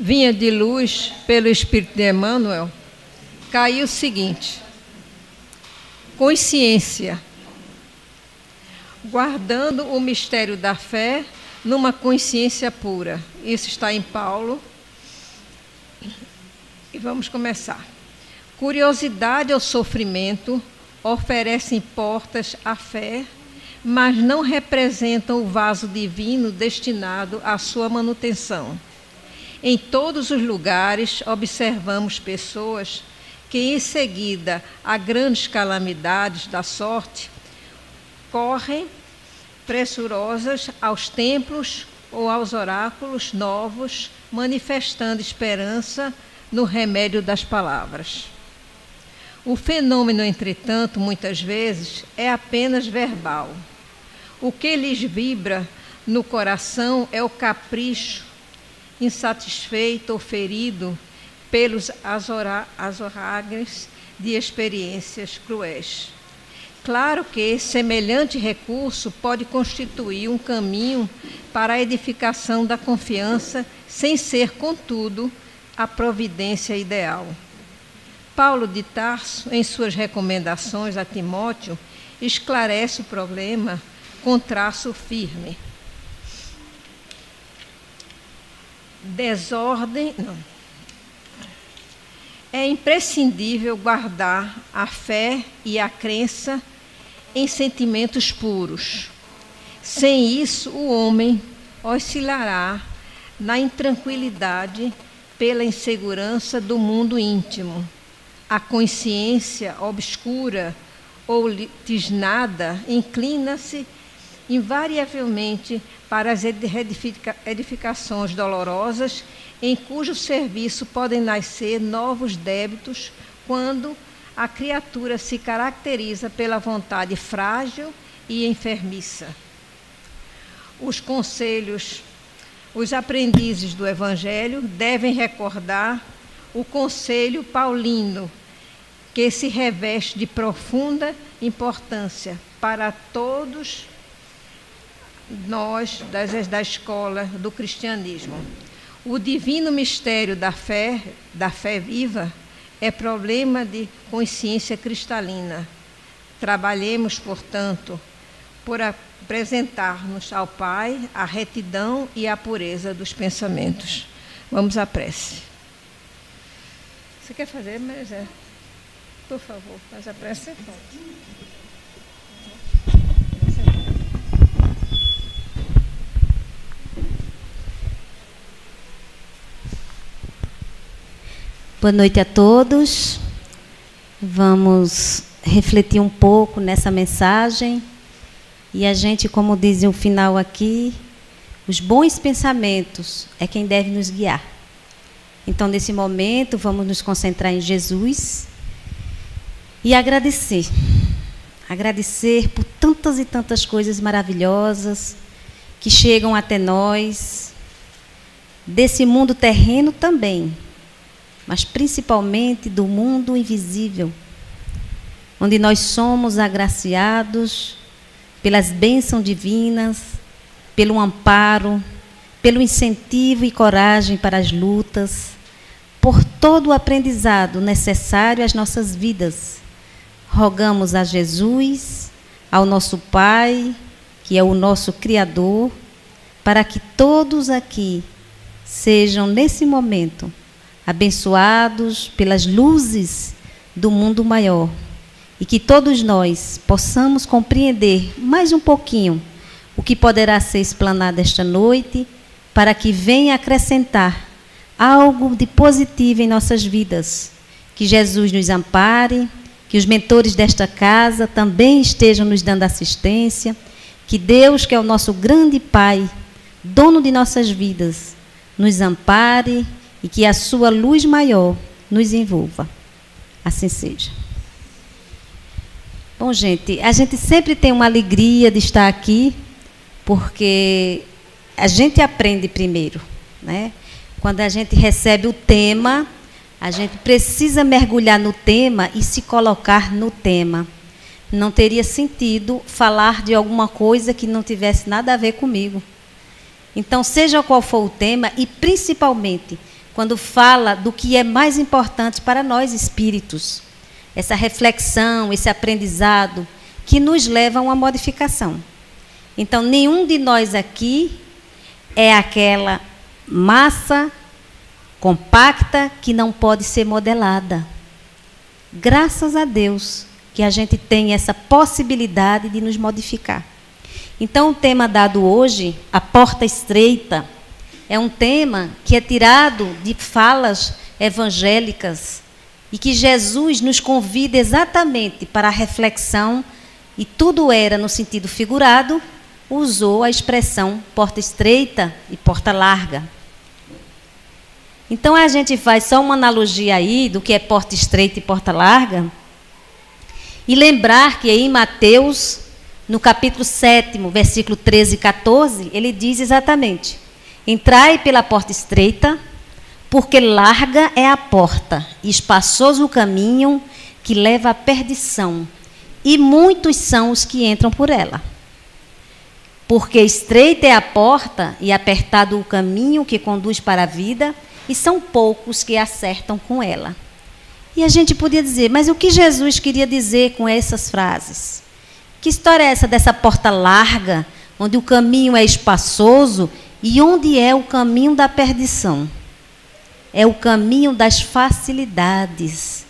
vinha de luz pelo Espírito de Emmanuel, caiu o seguinte: consciência, guardando o mistério da fé numa consciência pura. Isso está em Paulo. E vamos começar. Curiosidade ao sofrimento oferecem portas à fé, mas não representam o vaso divino destinado à sua manutenção. Em todos os lugares observamos pessoas que, em seguida a grandes calamidades da sorte, correm pressurosas aos templos ou aos oráculos novos, manifestando esperança no remédio das palavras. O fenômeno, entretanto, muitas vezes é apenas verbal. O que lhes vibra no coração é o capricho insatisfeito ou ferido pelos azorragues de experiências cruéis. Claro que semelhante recurso pode constituir um caminho para a edificação da confiança, sem ser, contudo, a providência ideal. Paulo de Tarso, em suas recomendações a Timóteo, esclarece o problema com traço firme. Desordem, não. É imprescindível guardar a fé e a crença em sentimentos puros. Sem isso, o homem oscilará na intranquilidade pela insegurança do mundo íntimo. A consciência obscura ou tisnada inclina-se invariavelmente para as edificações dolorosas, em cujo serviço podem nascer novos débitos, quando a criatura se caracteriza pela vontade frágil e enfermiça. Os aprendizes do Evangelho devem recordar o conselho paulino, que se reveste de profunda importância para todos nós da escola do cristianismo. O divino mistério da fé viva, é problema de consciência cristalina. Trabalhemos, portanto, por apresentar-nos ao Pai a retidão e a pureza dos pensamentos. Vamos à prece. Você quer fazer, Maria? Por favor, faz a prece. Boa noite a todos. Vamos refletir um pouco nessa mensagem. E a gente, como diz o final aqui, os bons pensamentos é quem deve nos guiar. Então, nesse momento, vamos nos concentrar em Jesus e agradecer. Agradecer por tantas e tantas coisas maravilhosas que chegam até nós, desse mundo terreno também, mas principalmente do mundo invisível, onde nós somos agraciados pelas bênçãos divinas, pelo amparo, pelo incentivo e coragem para as lutas, por todo o aprendizado necessário às nossas vidas. Rogamos a Jesus, ao nosso Pai, que é o nosso Criador, para que todos aqui sejam, nesse momento, abençoados pelas luzes do mundo maior, e que todos nós possamos compreender mais um pouquinho o que poderá ser explanado esta noite, para que venha acrescentar algo de positivo em nossas vidas. Que Jesus nos ampare, que os mentores desta casa também estejam nos dando assistência, que Deus, que é o nosso grande Pai, dono de nossas vidas, nos ampare e que a sua luz maior nos envolva. Assim seja. Bom, gente, a gente sempre tem uma alegria de estar aqui, porque a gente aprende primeiro, né? Quando a gente recebe o tema, a gente precisa mergulhar no tema e se colocar no tema. Não teria sentido falar de alguma coisa que não tivesse nada a ver comigo. Então, seja qual for o tema, e principalmente quando fala do que é mais importante para nós espíritos. Essa reflexão, esse aprendizado que nos leva a uma modificação. Então, nenhum de nós aqui é aquela massa compacta que não pode ser modelada. Graças a Deus que a gente tem essa possibilidade de nos modificar. Então, o tema dado hoje, a porta estreita, é um tema que é tirado de falas evangélicas e que Jesus nos convida exatamente para a reflexão, e tudo era no sentido figurado, usou a expressão porta estreita e porta larga. Então, a gente faz só uma analogia aí do que é porta estreita e porta larga, e lembrar que aí em Mateus, no capítulo 7, versículo 13 e 14, ele diz exatamente: entrai pela porta estreita, porque larga é a porta, e espaçoso o caminho que leva à perdição, e muitos são os que entram por ela. Porque estreita é a porta e apertado o caminho que conduz para a vida, e são poucos que acertam com ela. E a gente podia dizer, mas o que Jesus queria dizer com essas frases? Que história é essa dessa porta larga, onde o caminho é espaçoso, e onde é o caminho da perdição? É o caminho das facilidades.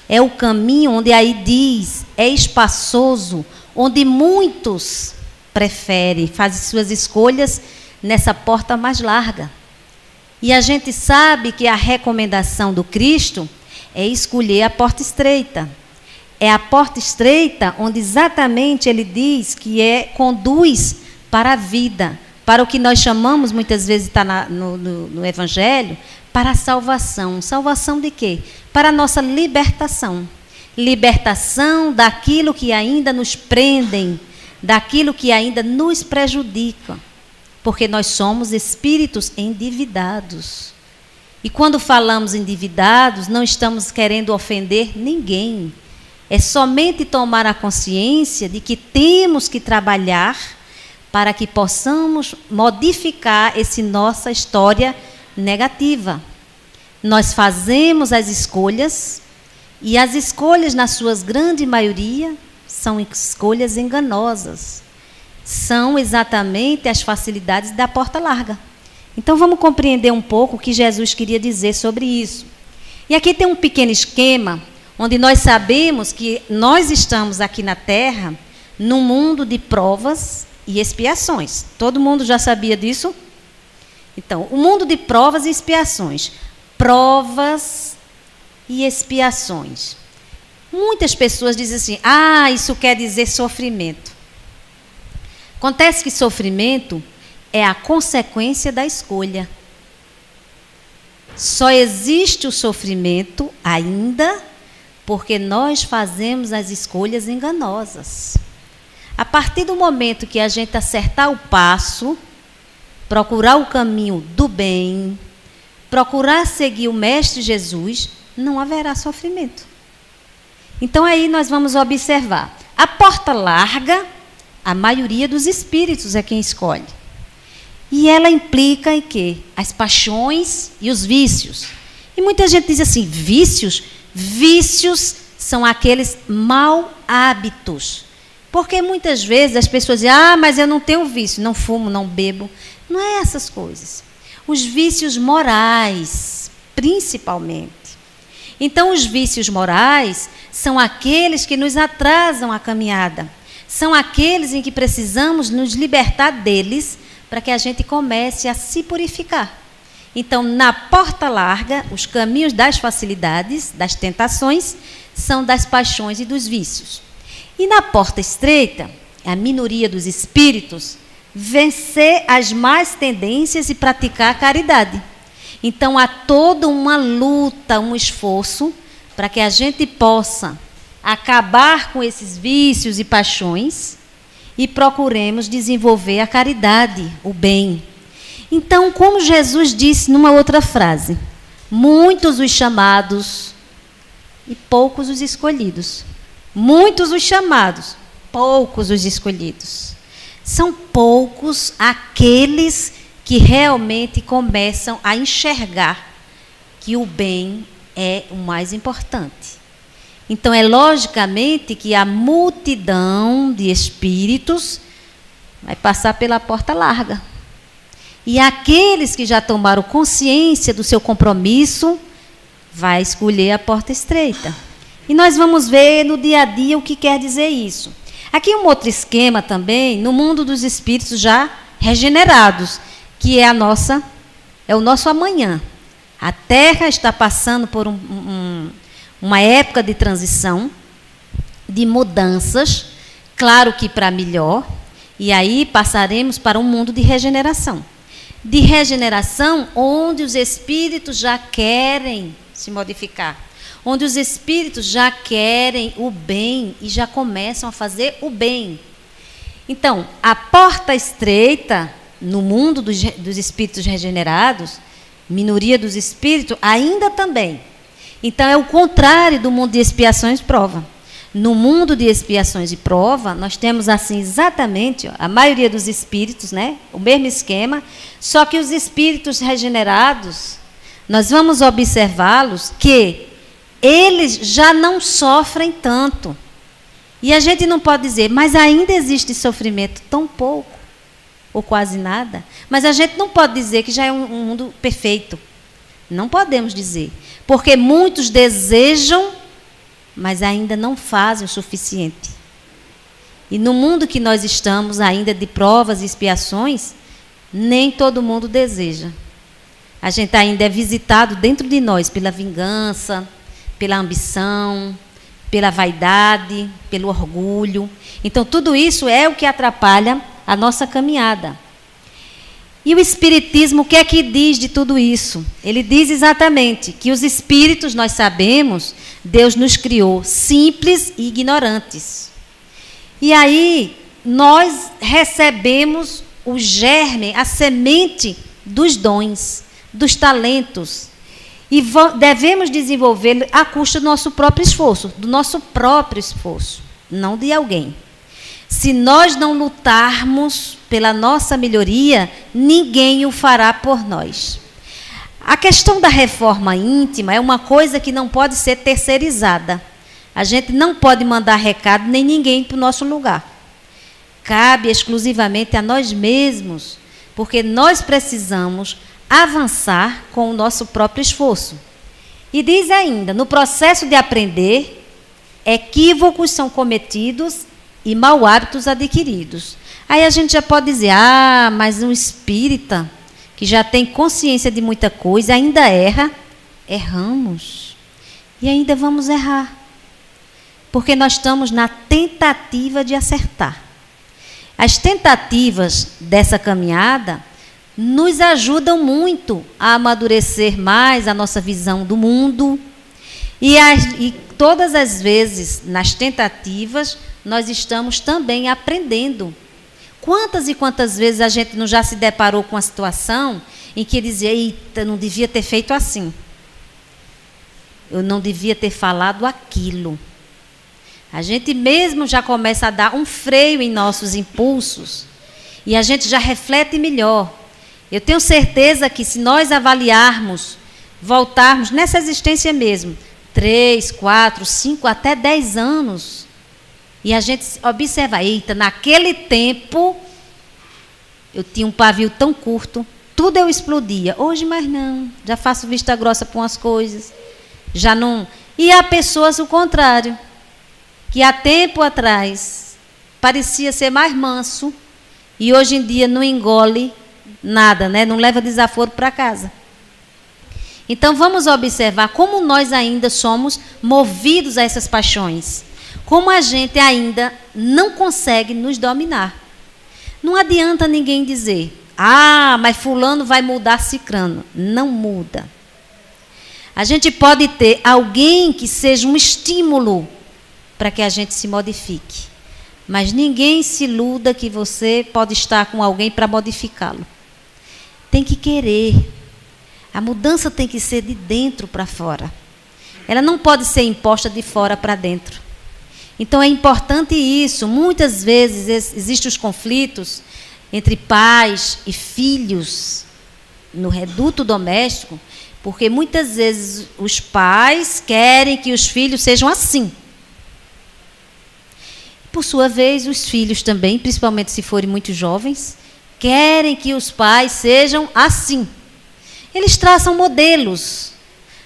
É o caminho onde aí diz, é espaçoso, onde muitos preferem, fazem suas escolhas nessa porta mais larga. E a gente sabe que a recomendação do Cristo é escolher a porta estreita. É a porta estreita onde exatamente ele diz que conduz para a vida, para o que nós chamamos, muitas vezes está no Evangelho, para a salvação. Salvação de quê? Para a nossa libertação. Libertação daquilo que ainda nos prendem, daquilo que ainda nos prejudica. Porque nós somos espíritos endividados. E quando falamos endividados, não estamos querendo ofender ninguém. É somente tomar a consciência de que temos que trabalhar para que possamos modificar essa nossa história negativa. Nós fazemos as escolhas, e as escolhas, na sua grande maioria, são escolhas enganosas. São exatamente as facilidades da porta larga. Então, vamos compreender um pouco o que Jesus queria dizer sobre isso. E aqui tem um pequeno esquema, onde nós sabemos que nós estamos aqui na Terra, num mundo de provas e expiações. Todo mundo já sabia disso? Então, o mundo de provas e expiações. Provas e expiações. Muitas pessoas dizem assim, isso quer dizer sofrimento. Acontece que sofrimento é a consequência da escolha. Só existe o sofrimento ainda porque nós fazemos as escolhas enganosas. A partir do momento que a gente acertar o passo, procurar o caminho do bem, procurar seguir o Mestre Jesus, não haverá sofrimento. Então aí nós vamos observar. A porta larga, a maioria dos espíritos é quem escolhe. E ela implica em quê? As paixões e os vícios. E muita gente diz assim, vícios? Vícios são aqueles mau hábitos. Porque muitas vezes as pessoas dizem, mas eu não tenho vício, não fumo, não bebo. Não é essas coisas. Os vícios morais, principalmente. Então, os vícios morais são aqueles que nos atrasam a caminhada. São aqueles em que precisamos nos libertar deles para que a gente comece a se purificar. Então, na porta larga, os caminhos das facilidades, das tentações, são das paixões e dos vícios. E na porta estreita, a minoria dos espíritos, vencer as más tendências e praticar a caridade. Então, há toda uma luta, um esforço para que a gente possa acabar com esses vícios e paixões e procuremos desenvolver a caridade, o bem. Então, como Jesus disse numa outra frase, muitos os chamados e poucos os escolhidos. Muitos os chamados, poucos os escolhidos. São poucos aqueles que realmente começam a enxergar que o bem é o mais importante. Então, é logicamente que a multidão de espíritos vai passar pela porta larga. E aqueles que já tomaram consciência do seu compromisso, vai escolher a porta estreita. E nós vamos ver no dia a dia o que quer dizer isso. Aqui um outro esquema também, no mundo dos espíritos já regenerados, que é o nosso amanhã. A Terra está passando por uma época de transição, de mudanças, claro que para melhor, e aí passaremos para um mundo de regeneração. De regeneração onde os espíritos já querem se modificar, onde os espíritos já querem o bem e já começam a fazer o bem. Então, a porta estreita no mundo dos espíritos regenerados, minoria dos espíritos, ainda também. Então, é o contrário do mundo de expiações e prova. No mundo de expiações e prova, nós temos assim exatamente a maioria dos espíritos, né? O mesmo esquema, só que os espíritos regenerados, nós vamos observá-los que eles já não sofrem tanto. E a gente não pode dizer, mas ainda existe sofrimento tão pouco, ou quase nada. Mas a gente não pode dizer que já é um mundo perfeito. Não podemos dizer. Porque muitos desejam, mas ainda não fazem o suficiente. E no mundo que nós estamos, ainda de provas e expiações, nem todo mundo deseja. A gente ainda é visitado dentro de nós pela vingança, pela ambição, pela vaidade, pelo orgulho. Então, tudo isso é o que atrapalha a nossa caminhada. E o Espiritismo, o que é que diz de tudo isso? Ele diz exatamente que os espíritos, nós sabemos, Deus nos criou simples e ignorantes. E aí, nós recebemos o germe, a semente dos dons, dos talentos. E devemos desenvolvê-lo à custa do nosso próprio esforço, não de alguém. Se nós não lutarmos pela nossa melhoria, ninguém o fará por nós. A questão da reforma íntima é uma coisa que não pode ser terceirizada. A gente não pode mandar recado nem ninguém para o nosso lugar. Cabe exclusivamente a nós mesmos, porque nós precisamos avançar com o nosso próprio esforço. E diz ainda, no processo de aprender, equívocos são cometidos e mau hábitos adquiridos. Aí a gente já pode dizer, mas um espírita que já tem consciência de muita coisa ainda erra. Erramos. E ainda vamos errar. Porque nós estamos na tentativa de acertar. As tentativas dessa caminhada nos ajudam muito a amadurecer mais a nossa visão do mundo. E todas as vezes, nas tentativas, nós estamos também aprendendo. Quantas e quantas vezes a gente não já se deparou com uma situação em que dizia, eita, não devia ter feito assim. Eu não devia ter falado aquilo. A gente mesmo já começa a dar um freio em nossos impulsos e a gente já reflete melhor. Eu tenho certeza que se nós avaliarmos, voltarmos nessa existência mesmo, 3, 4, 5, até 10 anos, e a gente observa, eita, naquele tempo eu tinha um pavio tão curto, tudo eu explodia. Hoje mais não, já faço vista grossa para umas coisas, já não. E há pessoas o contrário, que há tempo atrás parecia ser mais manso e hoje em dia não engole nada, né? Não leva desaforo para casa. Então vamos observar como nós ainda somos movidos a essas paixões. Como a gente ainda não consegue nos dominar. Não adianta ninguém dizer, mas fulano vai mudar cicrano. Não muda. A gente pode ter alguém que seja um estímulo para que a gente se modifique. Mas ninguém se iluda que você pode estar com alguém para modificá-lo. Tem que querer. A mudança tem que ser de dentro para fora. Ela não pode ser imposta de fora para dentro. Então é importante isso. Muitas vezes existem os conflitos entre pais e filhos no reduto doméstico, Porque muitas vezes os pais querem que os filhos sejam assim. Por sua vez, os filhos também, principalmente se forem muito jovens, querem que os pais sejam assim. Eles traçam modelos,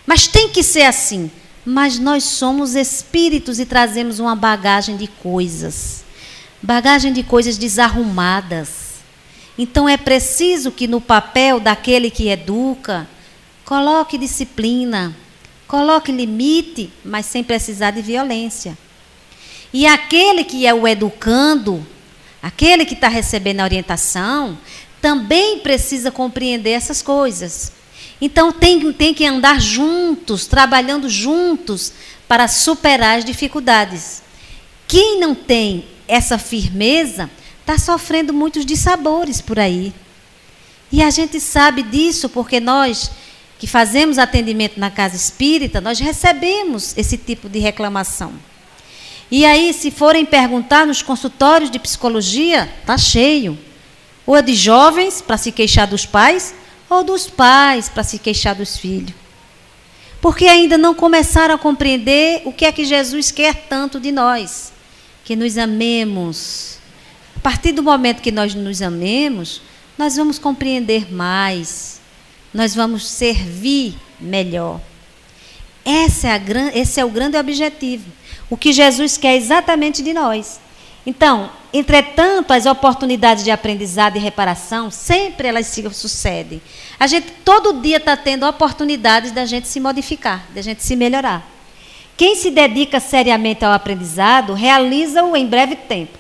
mas tem que ser assim. Mas nós somos espíritos e trazemos uma bagagem de coisas desarrumadas. Então é preciso que no papel daquele que educa, coloque disciplina, coloque limite, mas sem precisar de violência. E aquele que é o educando, aquele que está recebendo a orientação, também precisa compreender essas coisas. Então tem que andar juntos, trabalhando juntos para superar as dificuldades. Quem não tem essa firmeza está sofrendo muitos dissabores por aí. E a gente sabe disso porque nós que fazemos atendimento na casa espírita, nós recebemos esse tipo de reclamação. E aí, se forem perguntar nos consultórios de psicologia, está cheio. Ou é de jovens para se queixar dos pais, ou dos pais para se queixar dos filhos. Porque ainda não começaram a compreender o que é que Jesus quer tanto de nós. Que nos amemos. A partir do momento que nós nos amemos, nós vamos compreender mais. Nós vamos servir melhor. Esse é o grande objetivo. O que Jesus quer exatamente de nós. Então, entretanto, as oportunidades de aprendizado e reparação, sempre elas se sucedem. A gente todo dia está tendo oportunidades da gente se modificar, da gente se melhorar. Quem se dedica seriamente ao aprendizado, realiza-o em breve tempo.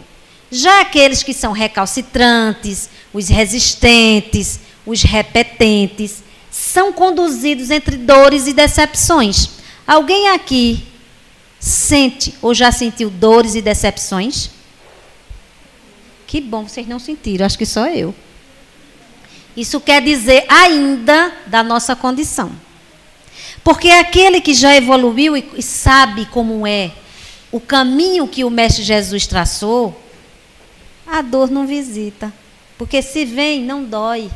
Já aqueles que são recalcitrantes, os resistentes, os repetentes, são conduzidos entre dores e decepções. Alguém aqui sente ou já sentiu dores e decepções? Que bom, vocês não sentiram, acho que só eu. Isso quer dizer ainda da nossa condição. Porque aquele que já evoluiu e sabe como é o caminho que o Mestre Jesus traçou, a dor não visita. Porque se vem, não dói.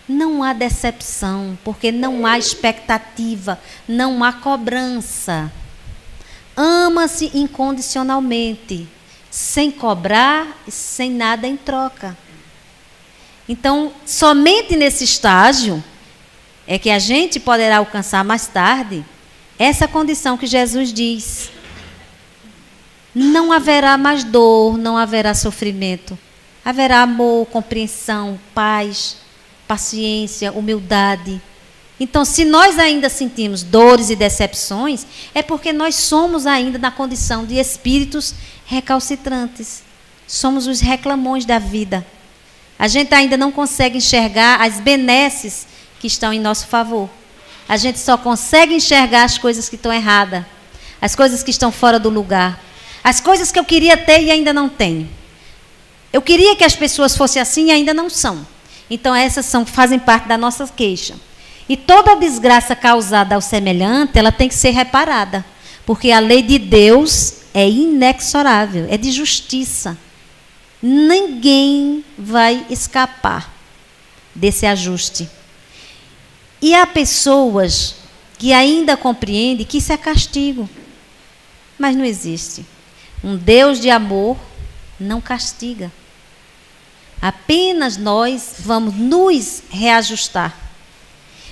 Não há decepção, porque não há expectativa, não há cobrança. Ama-se incondicionalmente, sem cobrar e sem nada em troca. Então, somente nesse estágio é que a gente poderá alcançar mais tarde essa condição que Jesus diz. Não haverá mais dor, não haverá sofrimento. Haverá amor, compreensão, paz, paciência, humildade. Então, se nós ainda sentimos dores e decepções, é porque nós somos ainda na condição de espíritos recalcitrantes. Somos os reclamões da vida. A gente ainda não consegue enxergar as benesses que estão em nosso favor. A gente só consegue enxergar as coisas que estão erradas, as coisas que estão fora do lugar, as coisas que eu queria ter e ainda não tenho. Eu queria que as pessoas fossem assim e ainda não são. Então, essas fazem parte da nossa queixa. E toda desgraça causada ao semelhante, ela tem que ser reparada. Porque a lei de Deus é inexorável, é de justiça. Ninguém vai escapar desse ajuste. E há pessoas que ainda compreendem que isso é castigo. Mas não existe. Um Deus de amor não castiga. Apenas nós vamos nos reajustar.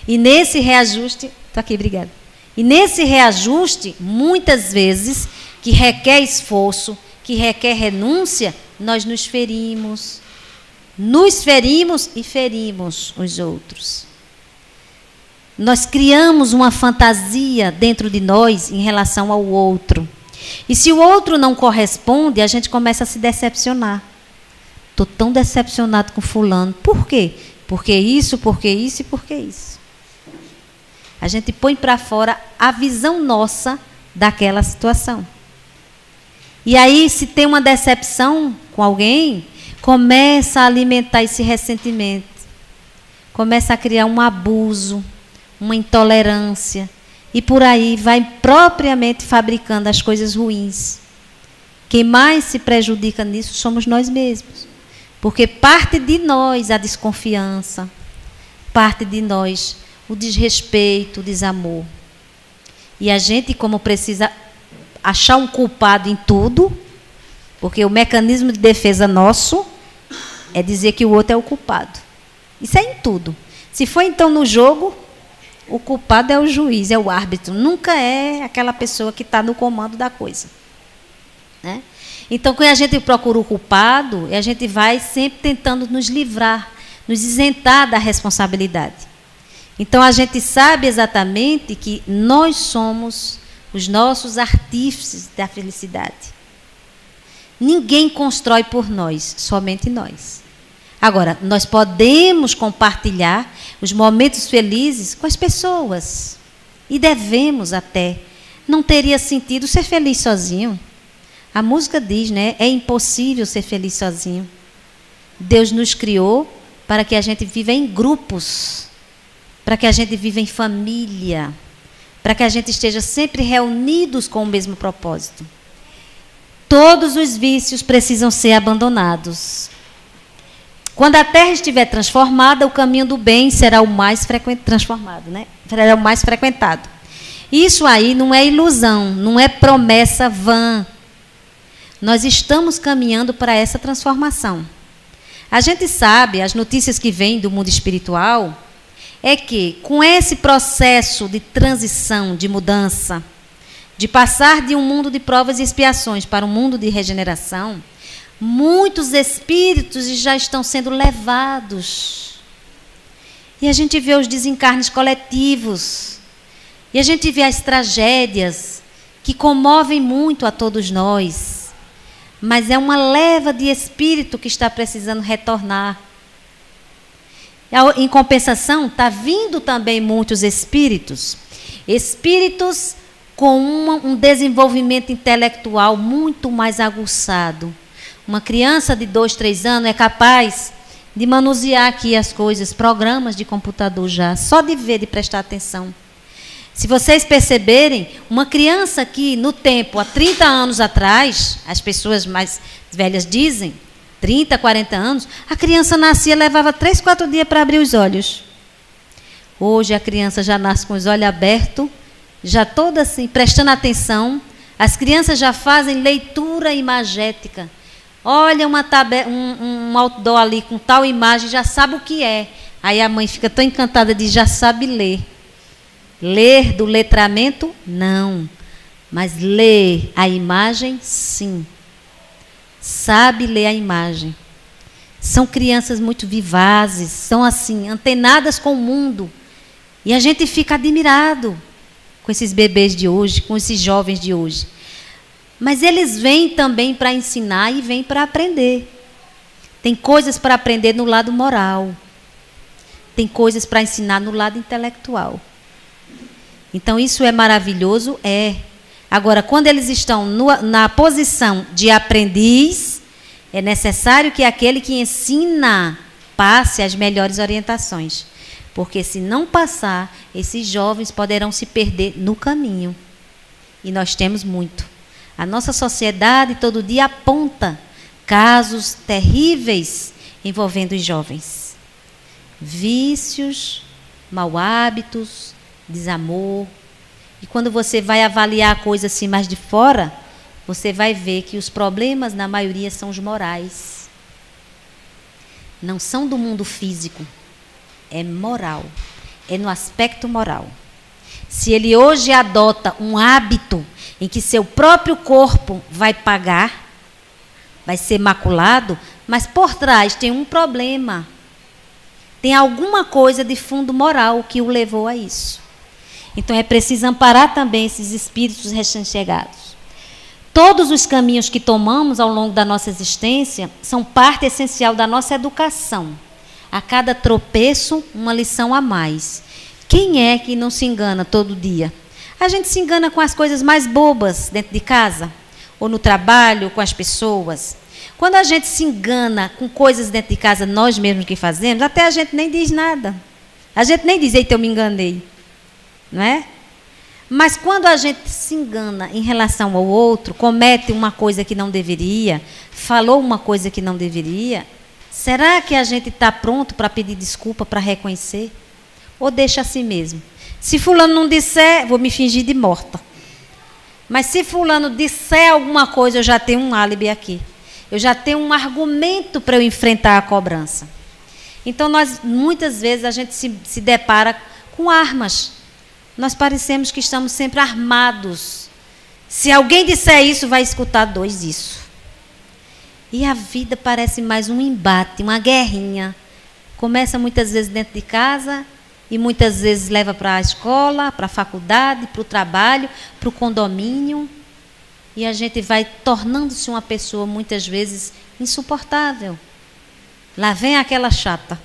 E nesse reajuste, estou aqui, obrigada. E nesse reajuste, muitas vezes, que requer esforço, que requer renúncia, nós nos ferimos. Nos ferimos e ferimos os outros. Nós criamos uma fantasia dentro de nós em relação ao outro. E se o outro não corresponde, a gente começa a se decepcionar. Estou tão decepcionado com fulano. Por quê? Porque isso e por que isso. A gente põe para fora a visão nossa daquela situação. E aí, se tem uma decepção com alguém, começa a alimentar esse ressentimento. Começa a criar um abuso, uma intolerância. E por aí vai propriamente fabricando as coisas ruins. Quem mais se prejudica nisso somos nós mesmos. Porque parte de nós a desconfiança, parte de nós o desrespeito, o desamor. E a gente, como precisa achar um culpado em tudo, porque o mecanismo de defesa nosso é dizer que o outro é o culpado. Isso é em tudo. Se for então no jogo, o culpado é o juiz, é o árbitro. Nunca é aquela pessoa que está no comando da coisa. Né? Então, quando a gente procura o culpado, a gente vai sempre tentando nos livrar, nos isentar da responsabilidade. Então, a gente sabe exatamente que nós somos os nossos artífices da felicidade. Ninguém constrói por nós, somente nós. Agora, nós podemos compartilhar os momentos felizes com as pessoas. E devemos até. Não teria sentido ser feliz sozinho. A música diz, né? É impossível ser feliz sozinho. Deus nos criou para que a gente viva em grupos, para que a gente viva em família, para que a gente esteja sempre reunidos com o mesmo propósito. Todos os vícios precisam ser abandonados. Quando a terra estiver transformada, o caminho do bem será o mais transformado, né? Será o mais frequentado. Isso aí não é ilusão, não é promessa vã. Nós estamos caminhando para essa transformação. A gente sabe, as notícias que vêm do mundo espiritual, é que com esse processo de transição, de mudança, de passar de um mundo de provas e expiações para um mundo de regeneração, muitos espíritos já estão sendo levados. E a gente vê os desencarnes coletivos. E a gente vê as tragédias que comovem muito a todos nós. Mas é uma leva de espírito que está precisando retornar. Em compensação, está vindo também muitos espíritos. Espíritos com um desenvolvimento intelectual muito mais aguçado. Uma criança de 2, 3 anos é capaz de manusear aqui as coisas, programas de computador já, só de ver, de prestar atenção. Se vocês perceberem, uma criança que no tempo, há 30 anos atrás, as pessoas mais velhas dizem, 30, 40 anos, a criança nascia, levava 3, 4 dias para abrir os olhos. Hoje a criança já nasce com os olhos abertos, já toda assim, prestando atenção. As crianças já fazem leitura imagética. Olha um outdoor ali com tal imagem, já sabe o que é. Aí a mãe fica tão encantada de já sabe ler. Ler do letramento, não. Mas ler a imagem, sim. Sabe ler a imagem. São crianças muito vivazes, são assim, antenadas com o mundo. E a gente fica admirado com esses bebês de hoje, com esses jovens de hoje. Mas eles vêm também para ensinar e vêm para aprender. Tem coisas para aprender no lado moral. Tem coisas para ensinar no lado intelectual. Então, isso é maravilhoso? É. Agora, quando eles estão na posição de aprendiz, é necessário que aquele que ensina passe as melhores orientações. Porque, se não passar, esses jovens poderão se perder no caminho. E nós temos muito. A nossa sociedade todo dia aponta casos terríveis envolvendo os jovens. Vícios, mau hábitos, desamor. E quando você vai avaliar a coisa assim mais de fora, você vai ver que os problemas, na maioria, são os morais. Não são do mundo físico. É moral. É no aspecto moral. Se ele hoje adota um hábito em que seu próprio corpo vai pagar, vai ser maculado, mas por trás tem um problema. Tem alguma coisa de fundo moral que o levou a isso. Então é preciso amparar também esses espíritos recém-chegados. Todos os caminhos que tomamos ao longo da nossa existência são parte essencial da nossa educação. A cada tropeço, uma lição a mais. Quem é que não se engana todo dia? A gente se engana com as coisas mais bobas dentro de casa, ou no trabalho, com as pessoas. Quando a gente se engana com coisas dentro de casa, nós mesmos que fazemos, até a gente nem diz nada. A gente nem diz, eita, eu me enganei. Não é? Mas quando a gente se engana em relação ao outro, comete uma coisa que não deveria, falou uma coisa que não deveria, será que a gente está pronto para pedir desculpa, para reconhecer? ou deixa assim mesmo? Se fulano não disser, vou me fingir de morta. Mas se fulano disser alguma coisa, eu já tenho um álibi aqui. Eu já tenho um argumento para eu enfrentar a cobrança. Então, muitas vezes, a gente se depara com armas. Nós parecemos que estamos sempre armados. Se alguém disser isso, vai escutar dois isso. E a vida parece mais um embate, uma guerrinha. Começa muitas vezes dentro de casa e muitas vezes leva para a escola, para a faculdade, para o trabalho, para o condomínio. E a gente vai tornando-se uma pessoa, muitas vezes, insuportável. Lá vem aquela chata.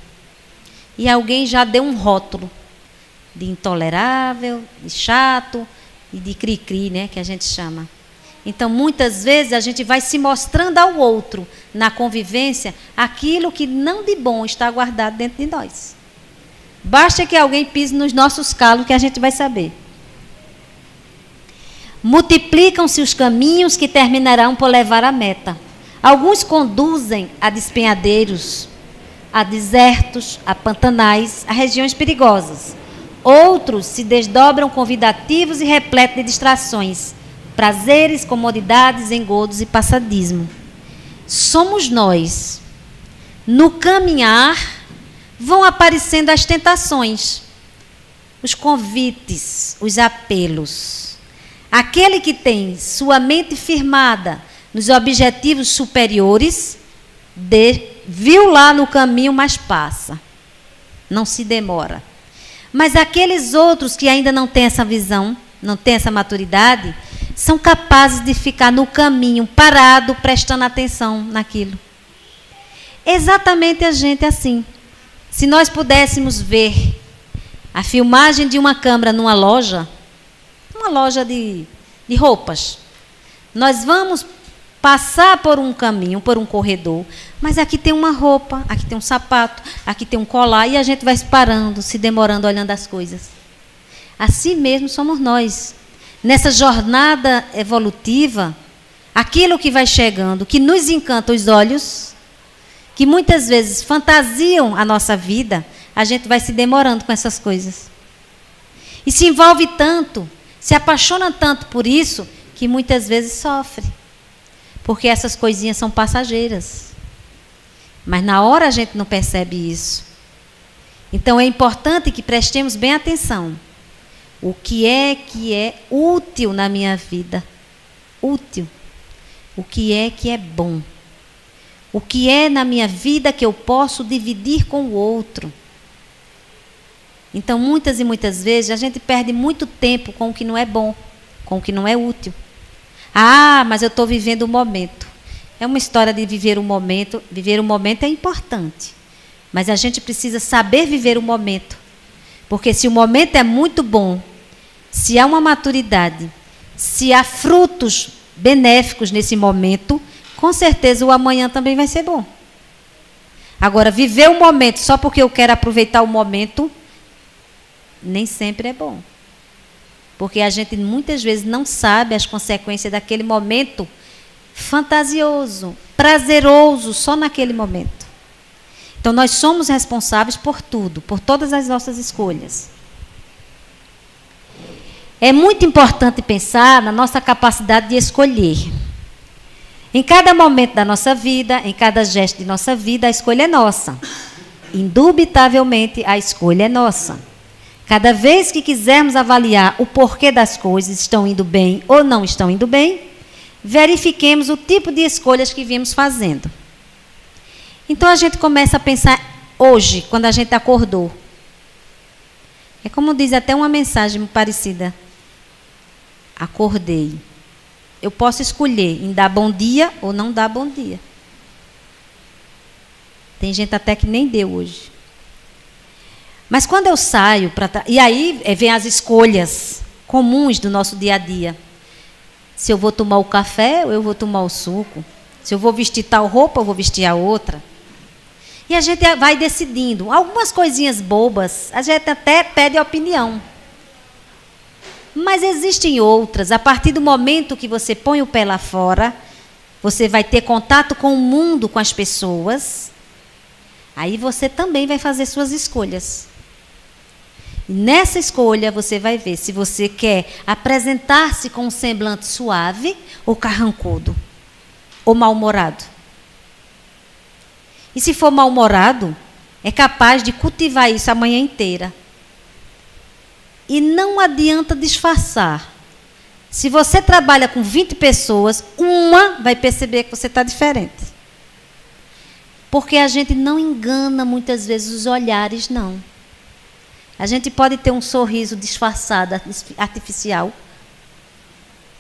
E alguém já deu um rótulo de intolerável, de chato e de cri-cri, né, que a gente chama. Então, muitas vezes, a gente vai se mostrando ao outro, na convivência, aquilo que não de bom está guardado dentro de nós. Basta que alguém pise nos nossos calos que a gente vai saber. Multiplicam-se os caminhos que terminarão por levar à meta. Alguns conduzem a despenhadeiros, a desertos, a pantanais, a regiões perigosas. Outros se desdobram convidativos e repletos de distrações, prazeres, comodidades, engodos e passadismo. Somos nós. No caminhar, vão aparecendo as tentações, os convites, os apelos. Aquele que tem sua mente firmada nos objetivos superiores, viu lá no caminho, mas passa. Não se demora. Mas aqueles outros que ainda não têm essa visão, não têm essa maturidade, são capazes de ficar no caminho, parado, prestando atenção naquilo. Exatamente a gente assim. Se nós pudéssemos ver a filmagem de uma câmera numa loja de roupas, nós vamos passar por um caminho, por um corredor, mas aqui tem uma roupa, aqui tem um sapato, aqui tem um colar, e a gente vai parando, se demorando, olhando as coisas. Assim mesmo somos nós. Nessa jornada evolutiva, aquilo que vai chegando, que nos encanta os olhos, que muitas vezes fantasiam a nossa vida, a gente vai se demorando com essas coisas. E se envolve tanto, se apaixona tanto por isso, que muitas vezes sofre. Porque essas coisinhas são passageiras. Mas na hora a gente não percebe isso. Então é importante que prestemos bem atenção. O que é útil na minha vida? Útil. O que é bom? O que é na minha vida que eu posso dividir com o outro? Então, muitas e muitas vezes, a gente perde muito tempo com o que não é bom, com o que não é útil. Ah, mas eu estou vivendo o momento. É uma história de viver o momento. Viver o momento é importante. Mas a gente precisa saber viver o momento. Porque se o momento é muito bom, se há uma maturidade, se há frutos benéficos nesse momento, com certeza o amanhã também vai ser bom. Agora, viver o momento só porque eu quero aproveitar o momento, nem sempre é bom. Porque a gente muitas vezes não sabe as consequências daquele momento fantasioso, prazeroso, só naquele momento. Então, nós somos responsáveis por tudo, por todas as nossas escolhas. É muito importante pensar na nossa capacidade de escolher. Em cada momento da nossa vida, em cada gesto de nossa vida, a escolha é nossa. Indubitavelmente, a escolha é nossa. Cada vez que quisermos avaliar o porquê das coisas, estão indo bem ou não estão indo bem, verifiquemos o tipo de escolhas que viemos fazendo. Então, a gente começa a pensar hoje, quando a gente acordou. É como diz até uma mensagem parecida. Acordei. Eu posso escolher em dar bom dia ou não dar bom dia. Tem gente até que nem deu hoje. Mas quando eu saio e aí vem as escolhas comuns do nosso dia a dia. Se eu vou tomar o café ou eu vou tomar o suco. Se eu vou vestir tal roupa ou vou vestir a outra. E a gente vai decidindo. Algumas coisinhas bobas, a gente até pede opinião. Mas existem outras. A partir do momento que você põe o pé lá fora, você vai ter contato com o mundo, com as pessoas. Aí você também vai fazer suas escolhas. E nessa escolha você vai ver se você quer apresentar-se com um semblante suave ou carrancudo, ou mal-humorado. E se for mal-humorado, é capaz de cultivar isso a manhã inteira. E não adianta disfarçar. Se você trabalha com 20 pessoas, uma vai perceber que você está diferente. Porque a gente não engana muitas vezes os olhares, não. A gente pode ter um sorriso disfarçado, artificial,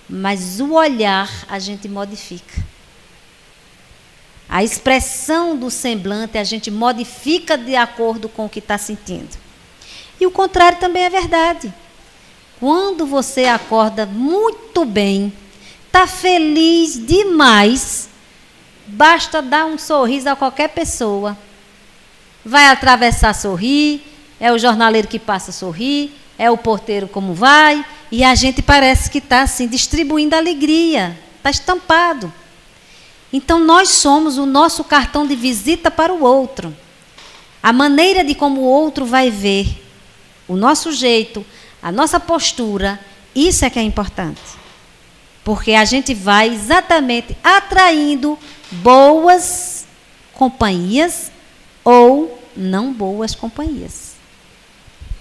mas o olhar a gente modifica. A expressão do semblante a gente modifica de acordo com o que está sentindo. E o contrário também é verdade. Quando você acorda muito bem, está feliz demais, basta dar um sorriso a qualquer pessoa. Vai atravessar, sorrir, é o jornaleiro que passa, sorrir, é o porteiro como vai, e a gente parece que está assim, distribuindo alegria, está estampado. Então, nós somos o nosso cartão de visita para o outro. A maneira de como o outro vai ver, o nosso jeito, a nossa postura, isso é que é importante. Porque a gente vai exatamente atraindo boas companhias ou não boas companhias.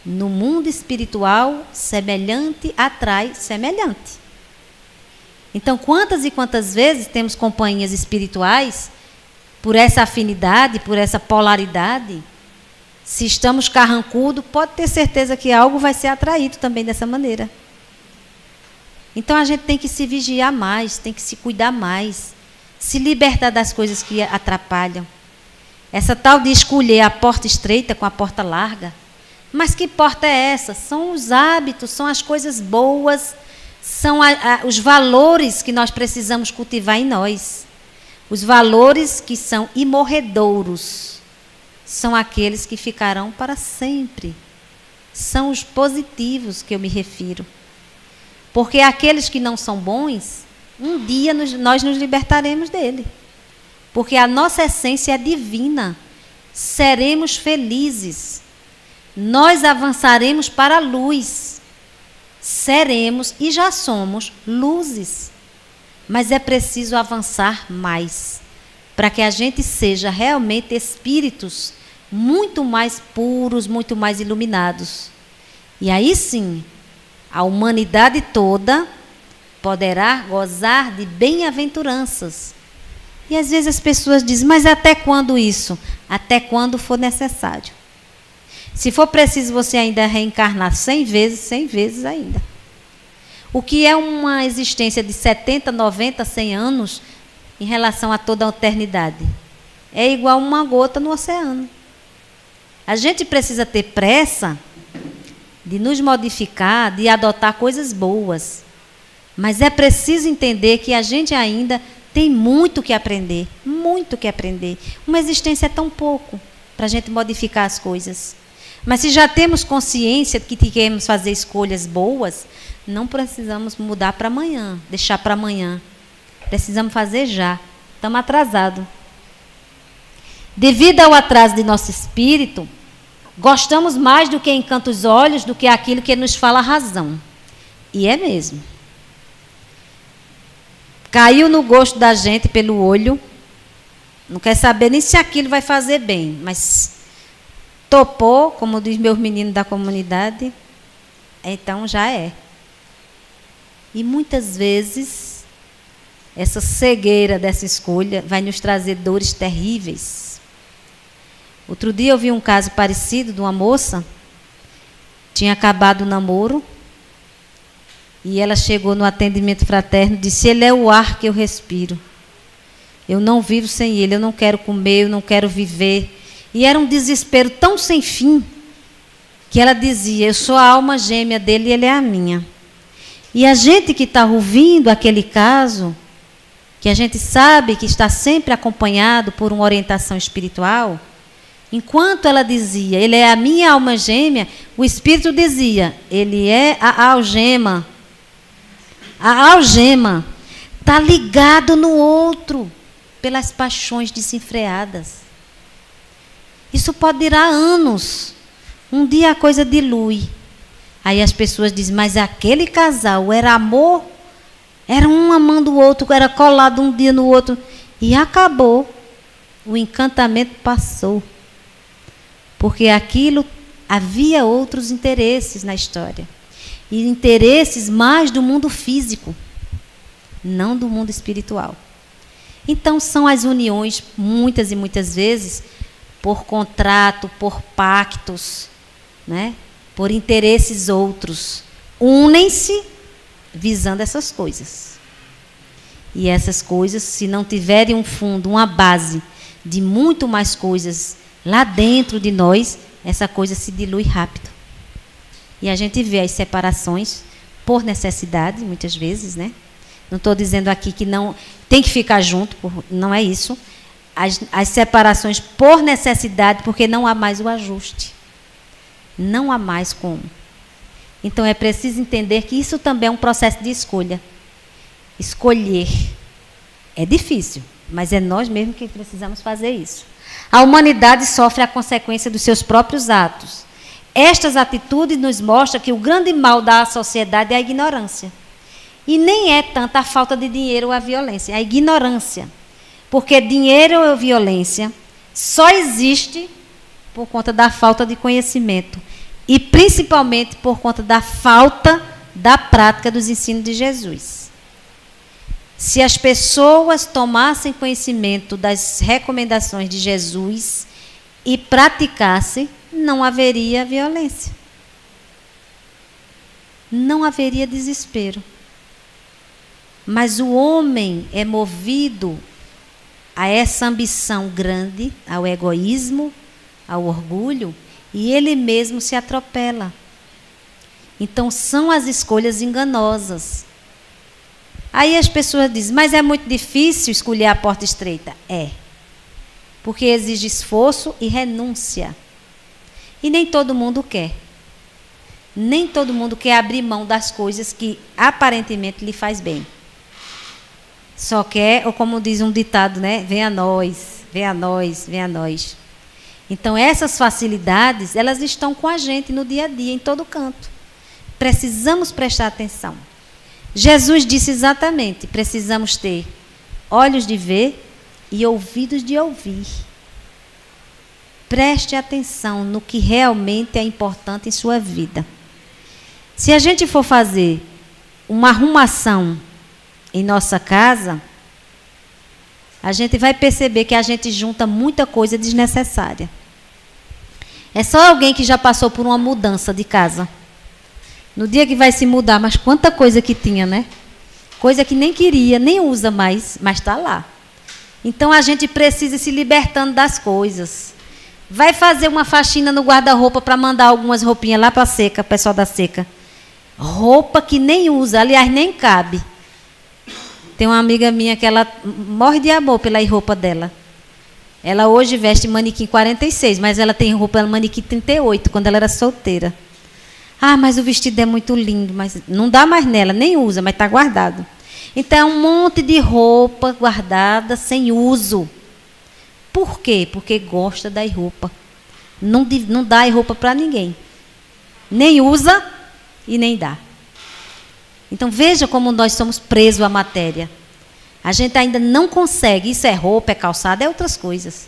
No mundo espiritual, semelhante atrai semelhante. Então, quantas e quantas vezes temos companhias espirituais, por essa afinidade, por essa polaridade, se estamos carrancudos, pode ter certeza que algo vai ser atraído também dessa maneira. Então, a gente tem que se vigiar mais, tem que se cuidar mais, se libertar das coisas que atrapalham. Essa tal de escolher a porta estreita com a porta larga. Mas que porta é essa? São os hábitos, são as coisas boas, são os valores que nós precisamos cultivar em nós. Os valores que são imorredouros são aqueles que ficarão para sempre. São os positivos que eu me refiro. Porque aqueles que não são bons, um dia nós nos libertaremos dele. Porque a nossa essência é divina. Seremos felizes. Nós avançaremos para a luz. Seremos e já somos luzes. Mas é preciso avançar mais, para que a gente seja realmente espíritos muito mais puros, muito mais iluminados. E aí sim, a humanidade toda poderá gozar de bem-aventuranças. E às vezes as pessoas dizem, mas até quando isso? Até quando for necessário. Se for preciso você ainda reencarnar 100 vezes ainda. O que é uma existência de 70, 90, 100 anos em relação a toda a eternidade? É igual uma gota no oceano. A gente precisa ter pressa de nos modificar, de adotar coisas boas. Mas é preciso entender que a gente ainda tem muito que aprender, muito que aprender. Uma existência é tão pouco para a gente modificar as coisas. Mas se já temos consciência de que queremos fazer escolhas boas, não precisamos mudar para amanhã, deixar para amanhã. Precisamos fazer já. Estamos atrasados. Devido ao atraso de nosso espírito, gostamos mais do que encanta os olhos, do que aquilo que nos fala a razão. E é mesmo. Caiu no gosto da gente pelo olho, não quer saber nem se aquilo vai fazer bem, mas topou, como diz meus meninos da comunidade, então já é. E muitas vezes, essa cegueira dessa escolha vai nos trazer dores terríveis. Outro dia eu vi um caso parecido de uma moça, tinha acabado o namoro, e ela chegou no atendimento fraterno e disse, ele é o ar que eu respiro. Eu não vivo sem ele, eu não quero comer, eu não quero viver. E era um desespero tão sem fim, que ela dizia, eu sou a alma gêmea dele e ele é a minha. E a gente que está ouvindo aquele caso, que a gente sabe que está sempre acompanhado por uma orientação espiritual, enquanto ela dizia, ele é a minha alma gêmea, o Espírito dizia, ele é a algema. A algema está ligado no outro, pelas paixões desenfreadas. Isso pode durar anos. Um dia a coisa dilui. Aí as pessoas dizem, mas aquele casal era amor, era um amando o outro, era colado um dia no outro. E acabou. O encantamento passou. Porque aquilo, havia outros interesses na história. E interesses mais do mundo físico, não do mundo espiritual. Então são as uniões, muitas e muitas vezes, por contrato, por pactos, né? Por interesses outros. Unem-se visando essas coisas. E essas coisas, se não tiverem um fundo, uma base de muito mais coisas lá dentro de nós, essa coisa se dilui rápido. E a gente vê as separações por necessidade, muitas vezes, né? Não estou dizendo aqui que não tem que ficar junto, não é isso. As separações por necessidade, porque não há mais o ajuste. Não há mais como. Então é preciso entender que isso também é um processo de escolha. Escolher. É difícil, mas é nós mesmos que precisamos fazer isso. A humanidade sofre a consequência dos seus próprios atos. Estas atitudes nos mostram que o grande mal da sociedade é a ignorância. E nem é tanto a falta de dinheiro ou a violência, é a ignorância. Porque dinheiro ou violência só existe por conta da falta de conhecimento. E principalmente por conta da falta da prática dos ensinos de Jesus. Se as pessoas tomassem conhecimento das recomendações de Jesus e praticassem, não haveria violência. Não haveria desespero. Mas o homem é movido a essa ambição grande, ao egoísmo, ao orgulho, e ele mesmo se atropela. Então são as escolhas enganosas. Aí as pessoas dizem, mas é muito difícil escolher a porta estreita. É. Porque exige esforço e renúncia. E nem todo mundo quer. Nem todo mundo quer abrir mão das coisas que aparentemente lhe faz bem. Só quer, ou como diz um ditado, né? Vem a nós, vem a nós, vem a nós. Então essas facilidades, elas estão com a gente no dia a dia, em todo canto. Precisamos prestar atenção. Jesus disse exatamente, precisamos ter olhos de ver e ouvidos de ouvir. Preste atenção no que realmente é importante em sua vida. Se a gente for fazer uma arrumação em nossa casa, a gente vai perceber que a gente junta muita coisa desnecessária. É só alguém que já passou por uma mudança de casa. No dia que vai se mudar, mas quanta coisa que tinha, né? Coisa que nem queria, nem usa mais, mas está lá. Então a gente precisa ir se libertando das coisas. Vai fazer uma faxina no guarda-roupa para mandar algumas roupinhas lá para a seca, pessoal da seca. Roupa que nem usa, aliás, nem cabe. Tem uma amiga minha que ela morre de amor pela roupa dela. Ela hoje veste manequim 46, mas ela tem roupa manequim 38, quando ela era solteira. Ah, mas o vestido é muito lindo, mas não dá mais nela, nem usa, mas está guardado. Então, é um monte de roupa guardada sem uso. Por quê? Porque gosta da roupa. Não dá roupa para ninguém. Nem usa e nem dá. Então, veja como nós somos presos à matéria. A gente ainda não consegue. Isso é roupa, é calçado, é outras coisas.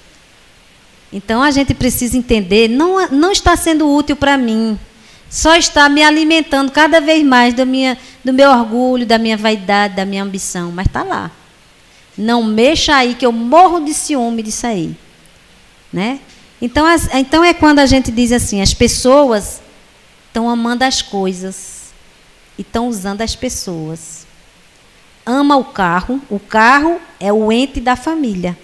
Então, a gente precisa entender, não está sendo útil para mim. Só está me alimentando cada vez mais do meu orgulho, da minha vaidade, da minha ambição. Mas está lá. Não mexa aí, que eu morro de ciúme disso aí. Né? Então é quando a gente diz assim, as pessoas estão amando as coisas e estão usando as pessoas. Ama o carro é o ente da família.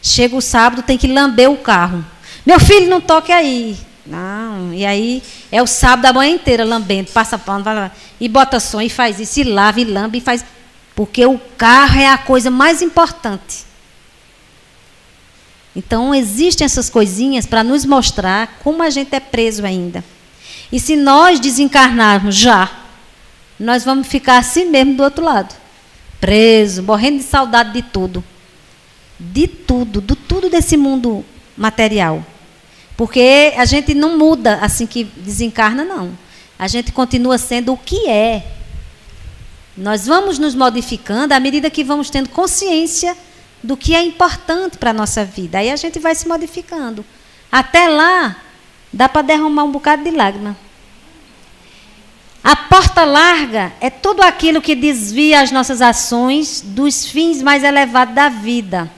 Chega o sábado, tem que lamber o carro. Meu filho, não toque aí. Não, e aí é o sábado a manhã inteira lambendo, passa pano, e bota som, e faz isso, e lava, e lambe, e faz. Porque o carro é a coisa mais importante. Então, existem essas coisinhas para nos mostrar como a gente é preso ainda. E se nós desencarnarmos já, nós vamos ficar assim mesmo do outro lado. Preso, morrendo de saudade de tudo. De tudo desse mundo material. Porque a gente não muda assim que desencarna, não. A gente continua sendo o que é. Nós vamos nos modificando à medida que vamos tendo consciência do que é importante para a nossa vida. Aí a gente vai se modificando. Até lá, dá para derramar um bocado de lágrima. A porta larga é tudo aquilo que desvia as nossas ações dos fins mais elevados da vida.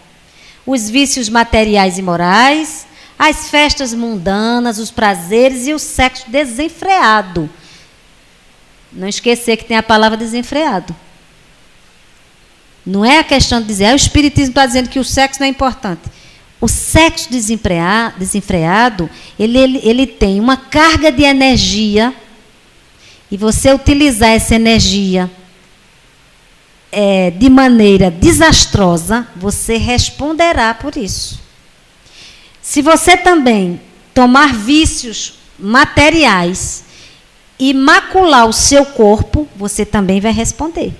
Os vícios materiais e morais, as festas mundanas, os prazeres e o sexo desenfreado. Não esquecer que tem a palavra desenfreado. Não é a questão de dizer, o Espiritismo está dizendo que o sexo não é importante. O sexo desenfreado, ele tem uma carga de energia, e você utilizar essa energia de maneira desastrosa, você responderá por isso. Se você também tomar vícios materiais e macular o seu corpo, você também vai responder.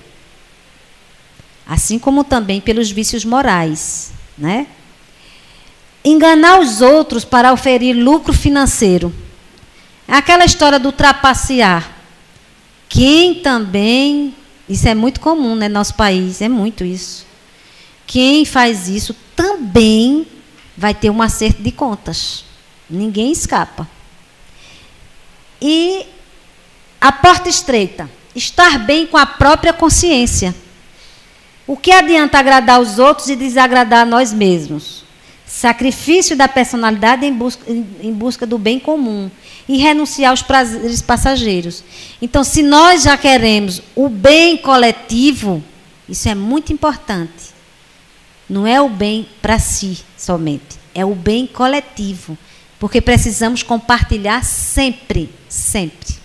Assim como também pelos vícios morais, né? Enganar os outros para oferir lucro financeiro. É aquela história do trapacear. Quem também, isso é muito comum, né, no nosso país, é muito isso. Quem faz isso também vai ter um acerto de contas. Ninguém escapa. E a porta estreita, estar bem com a própria consciência. O que adianta agradar os outros e desagradar a nós mesmos? Sacrifício da personalidade em busca do bem comum e renunciar aos prazeres passageiros. Então, se nós já queremos o bem coletivo, isso é muito importante. Não é o bem para si somente, é o bem coletivo, porque precisamos compartilhar sempre, sempre.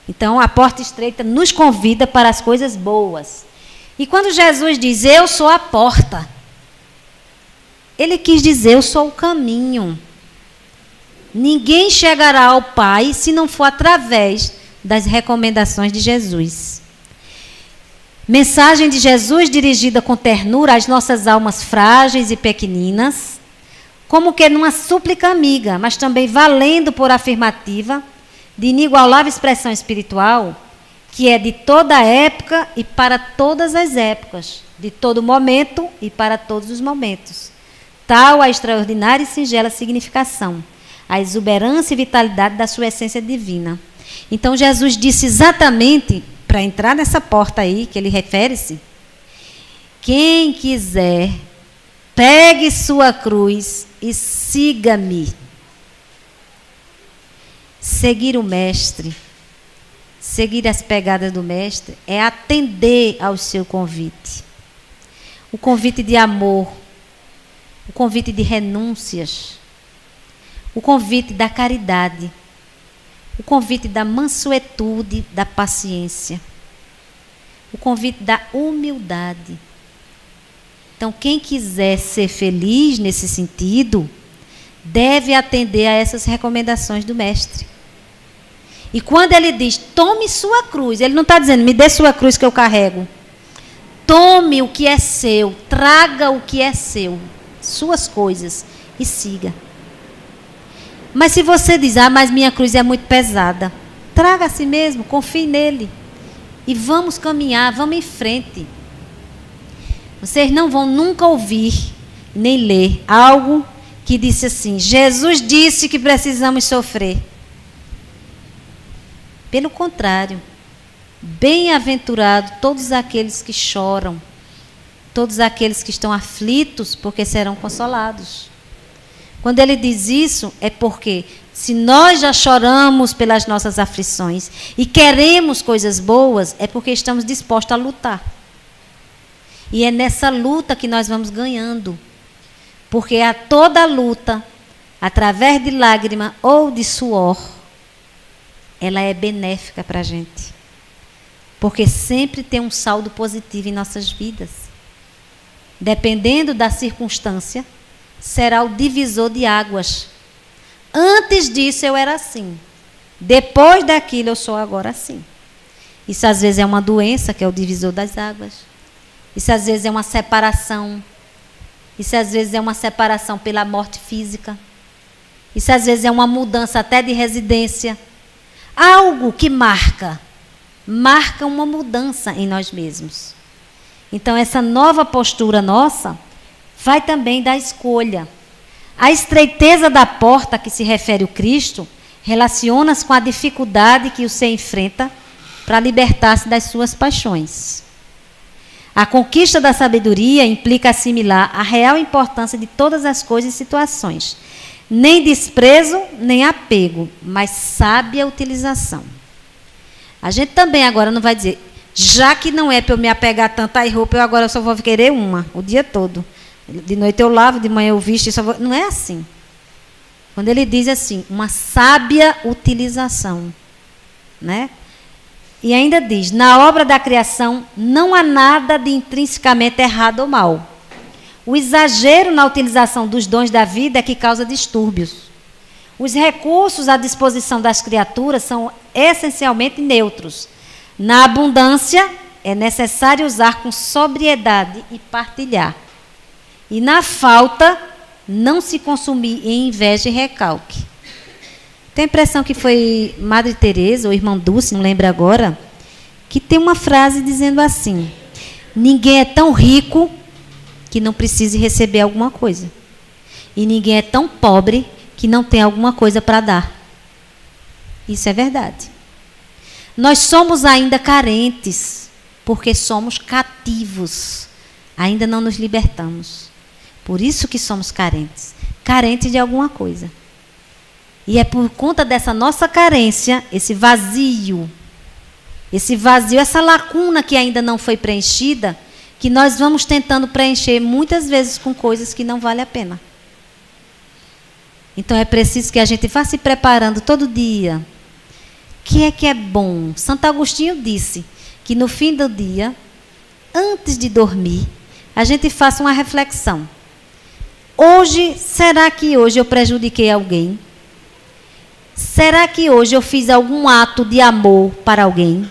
Então, a porta estreita nos convida para as coisas boas. E quando Jesus diz, eu sou a porta, ele quis dizer, eu sou o caminho. Ninguém chegará ao Pai se não for através das recomendações de Jesus. Mensagem de Jesus dirigida com ternura às nossas almas frágeis e pequeninas, como que numa súplica amiga, mas também valendo por afirmativa, de inigualável expressão espiritual, que é de toda época e para todas as épocas, de todo momento e para todos os momentos. Tal a extraordinária e singela significação, a exuberância e vitalidade da sua essência divina. Então, Jesus disse exatamente, para entrar nessa porta aí, que ele refere-se, quem quiser, pegue sua cruz e siga-me. Seguir o Mestre, seguir as pegadas do Mestre, é atender ao seu convite. O convite de amor, o convite de renúncias, o convite da caridade, o convite da mansuetude, da paciência, o convite da humildade. Então, quem quiser ser feliz nesse sentido, deve atender a essas recomendações do Mestre. E quando ele diz, tome sua cruz, ele não está dizendo, me dê sua cruz que eu carrego. Tome o que é seu, traga o que é seu, suas coisas, e siga. Mas se você diz, mas minha cruz é muito pesada, traga a si mesmo, confie nele. E vamos caminhar, vamos em frente. Vocês não vão nunca ouvir, nem ler algo que disse assim, Jesus disse que precisamos sofrer. Pelo contrário, bem-aventurado todos aqueles que choram, todos aqueles que estão aflitos, porque serão consolados. Quando ele diz isso, é porque se nós já choramos pelas nossas aflições e queremos coisas boas, é porque estamos dispostos a lutar. E é nessa luta que nós vamos ganhando. Porque a toda luta, através de lágrima ou de suor, ela é benéfica para a gente. Porque sempre tem um saldo positivo em nossas vidas. Dependendo da circunstância, será o divisor de águas. Antes disso eu era assim. Depois daquilo eu sou agora assim. Isso às vezes é uma doença, que é o divisor das águas. Isso às vezes é uma separação. Isso às vezes é uma separação pela morte física. Isso às vezes é uma mudança até de residência. Algo que marca uma mudança em nós mesmos. Então, essa nova postura nossa vai também da escolha. A estreiteza da porta a que se refere o Cristo relaciona-se com a dificuldade que o ser enfrenta para libertar-se das suas paixões. A conquista da sabedoria implica assimilar a real importância de todas as coisas e situações. Nem desprezo, nem apego, mas sábia utilização. A gente também agora não vai dizer, já que não é para eu me apegar tanto à roupa, eu agora só vou querer uma, o dia todo. De noite eu lavo, de manhã eu visto, não é assim. Quando ele diz assim, uma sábia utilização, né? E ainda diz, na obra da criação não há nada de intrinsecamente errado ou mal. O exagero na utilização dos dons da vida é que causa distúrbios. Os recursos à disposição das criaturas são essencialmente neutros. Na abundância, é necessário usar com sobriedade e partilhar. E na falta, não se consumir em inveja e recalque. Tenho a impressão que foi Madre Teresa ou Irmã Dulce, não lembro agora, que tem uma frase dizendo assim, ninguém é tão rico que não precise receber alguma coisa. E ninguém é tão pobre que não tem alguma coisa para dar. Isso é verdade. Nós somos ainda carentes, porque somos cativos. Ainda não nos libertamos. Por isso que somos carentes. Carentes de alguma coisa. E é por conta dessa nossa carência, esse vazio, essa lacuna que ainda não foi preenchida, que nós vamos tentando preencher muitas vezes com coisas que não valem a pena. Então é preciso que a gente vá se preparando todo dia. O que é bom? Santo Agostinho disse que no fim do dia, antes de dormir, a gente faça uma reflexão. Será que hoje eu prejudiquei alguém? Será que hoje eu fiz algum ato de amor para alguém?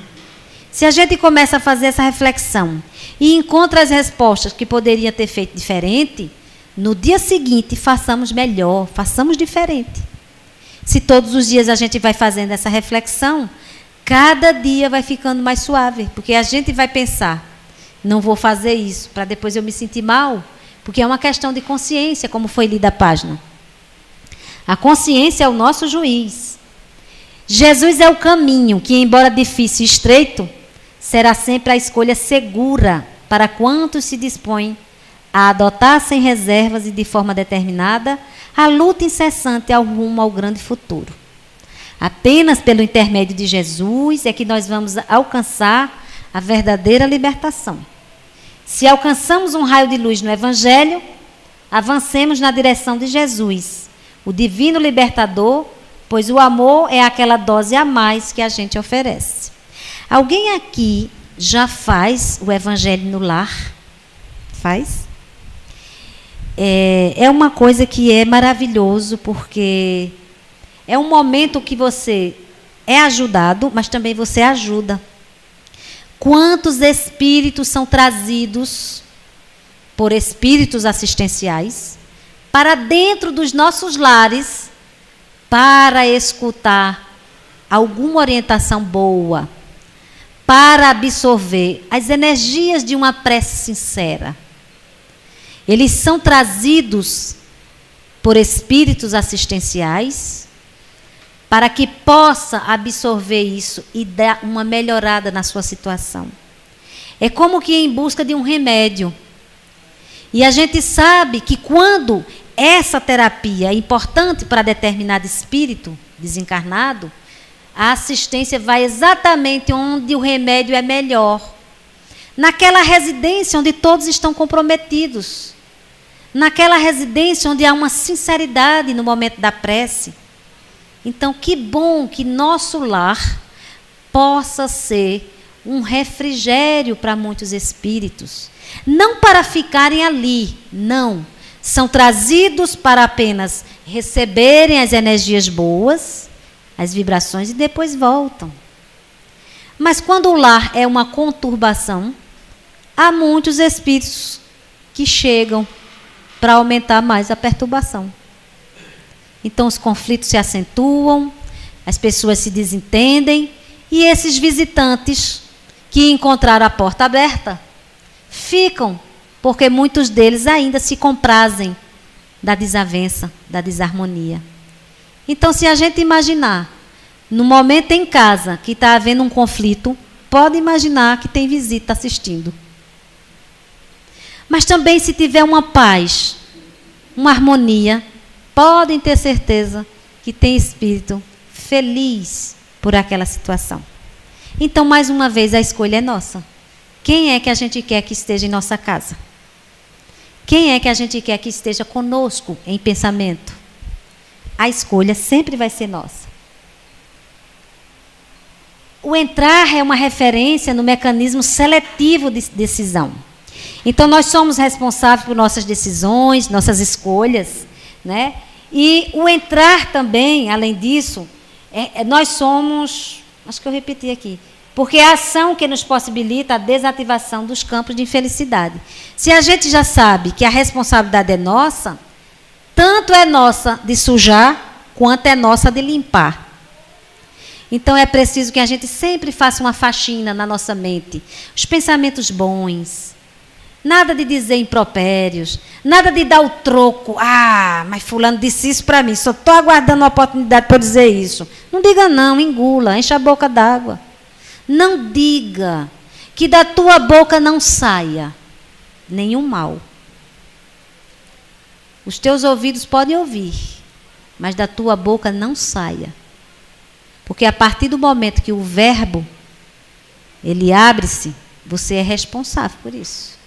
Se a gente começa a fazer essa reflexão e encontra as respostas que poderia ter feito diferente, no dia seguinte façamos melhor, façamos diferente. Se todos os dias a gente vai fazendo essa reflexão, cada dia vai ficando mais suave, porque a gente vai pensar, não vou fazer isso para depois eu me sentir mal, porque é uma questão de consciência, como foi lida a página. A consciência é o nosso juiz. Jesus é o caminho que, embora difícil e estreito, será sempre a escolha segura para quantos se dispõem a adotar sem reservas e de forma determinada a luta incessante ao rumo ao grande futuro. Apenas pelo intermédio de Jesus é que nós vamos alcançar a verdadeira libertação. Se alcançamos um raio de luz no Evangelho, avancemos na direção de Jesus, o divino libertador, pois o amor é aquela dose a mais que a gente oferece. Alguém aqui já faz o Evangelho no lar? Faz? É uma coisa que é maravilhoso, porque é um momento que você é ajudado, mas também você ajuda. Quantos espíritos são trazidos por espíritos assistenciais para dentro dos nossos lares para escutar alguma orientação boa, para absorver as energias de uma prece sincera. Eles são trazidos por espíritos assistenciais para que possa absorver isso e dar uma melhorada na sua situação. É como que em busca de um remédio. E a gente sabe que quando essa terapia é importante para determinado espírito desencarnado, a assistência vai exatamente onde o remédio é melhor. Naquela residência onde todos estão comprometidos. Naquela residência onde há uma sinceridade no momento da prece. Então, que bom que nosso lar possa ser um refrigério para muitos espíritos. Não para ficarem ali, não. São trazidos para apenas receberem as energias boas, as vibrações, e depois voltam. Mas quando o lar é uma conturbação, há muitos espíritos que chegam para aumentar mais a perturbação. Então os conflitos se acentuam, as pessoas se desentendem, e esses visitantes que encontraram a porta aberta ficam, porque muitos deles ainda se comprazem da desavença, da desarmonia. Então, se a gente imaginar, no momento em casa que está havendo um conflito, pode imaginar que tem visita assistindo. Mas também, se tiver uma paz, uma harmonia, podem ter certeza que tem espírito feliz por aquela situação. Então, mais uma vez, a escolha é nossa. Quem é que a gente quer que esteja em nossa casa? Quem é que a gente quer que esteja conosco em pensamento? A escolha sempre vai ser nossa. O entrar é uma referência no mecanismo seletivo de decisão. Então, nós somos responsáveis por nossas decisões, nossas escolhas, né? E o entrar também, além disso, nós somos, acho que eu repeti aqui, porque é a ação que nos possibilita a desativação dos campos de infelicidade. Se a gente já sabe que a responsabilidade é nossa, tanto é nossa de sujar, quanto é nossa de limpar. Então é preciso que a gente sempre faça uma faxina na nossa mente. Os pensamentos bons, nada de dizer impropérios, nada de dar o troco. Ah, mas fulano disse isso para mim, só estou aguardando a oportunidade para dizer isso. Não diga não, engula, enche a boca d'água. Não diga, que da tua boca não saia nenhum mal. Os teus ouvidos podem ouvir, mas da tua boca não saia. Porque a partir do momento que o verbo, ele abre-se, você é responsável por isso.